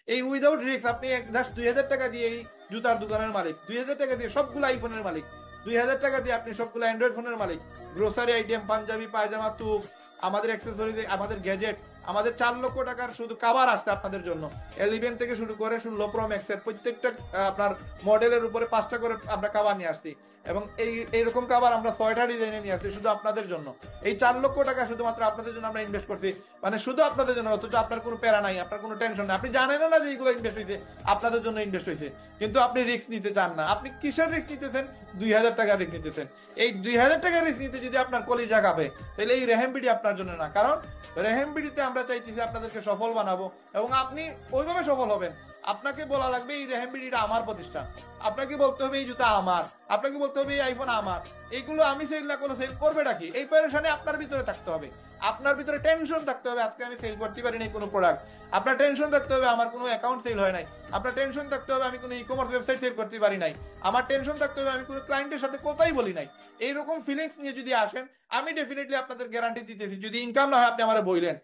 এই without risk আপনি just 2000 টাকা দিয়ে এই জুতার দোকানের মালিক, 2000 টাকা দিয়ে সবগুলো আইফোনের মালিক, 2000 টাকা দিয়ে আপনি সবগুলো অ্যান্ড্রয়েড ফোনের মালিক, গ্রোসারি আইটেম, পাঞ্জাবি, পায়জামা, তুক, আমাদের অ্যাক্সেসরিজ, আমাদের গ্যাজেট, আমাদের 4 লক্ষ টাকার শুধু কাভার আসছে আপনাদের জন্য। 11 থেকে শুরু করে 16 প্রো ম্যাক্সের প্রত্যেকটা আপনার মডেলের উপরে 5টা করে আমরা কাভার নিয়ে আসছি, এবং এইরকম কাভার আমরা 6টা ডিজাইনে নিয়ে আসছি শুধু আপনাদের জন্য। এই 4 লক্ষ টাকা শুধুমাত্র আপনাদের জন্য আমরা ইনভেস্ট করছি, মানে শুধু আপনাদের জন্য, অথচ আপনার কোনো প্যারা নাই, আপনার কোনো টেনশন নাই, আপনি জানেনও না যে এইগুলো ইনভেস্ট হয়েছে, আপনাদের জন্য ইনভেস্ট হয়েছে, কিন্তু আপনি রিস্ক নিতে চান না। আপনি কিসের রিস্ক নিতেছেন? 2000 টাকার রিস্ক নিতেছেন। এই 2000 টাকার রিস্ক নিতে যদি আপনার কলিজা কাঁপে, তাহলে এই রেহেম বিডি আপনার জন্য না। কারণ রেহেম বিডিতে আমরা চাইতেছি আপনাদেরকে সফল বানাবো, এবং আপনি ওইভাবে সফল হবেন। আপনাকে বলা লাগবে এই রেহেম বিডিটা আমার প্রতিষ্ঠান, আপনাকে বলতে হবে এই জুতা আমার, আপনাকে বলতে হবে এই আইফোন আমার। এইগুলো আমি সেল না করলে সেল করবে নাকি? এই পরেশানি আপনার ভিতরে থাকতে হবে। আপনার ভিতরে টেনশন থাকতে হবে আজকে আমি সেল করতে পারি নাই কোনো প্রোডাক্ট। আপনার টেনশন থাকতে হবে আমার কোনো অ্যাকাউন্ট সেল হয় নাই। আপনার টেনশন থাকতে হবে আমি কোনো ই কমার্স ওয়েবসাইট সেল করতে পারি নাই। আমার টেনশন থাকতে হবে আমি কোনো ক্লায়েন্টের সাথে কথাই বলি নাই। এইরকম ফিলিংস নিয়ে যদি আসেন, আমি ডেফিনেটলি আপনাদের গ্যারান্টি দিতেছি, যদি ইনকাম না হয় আপনি আমার বললেন,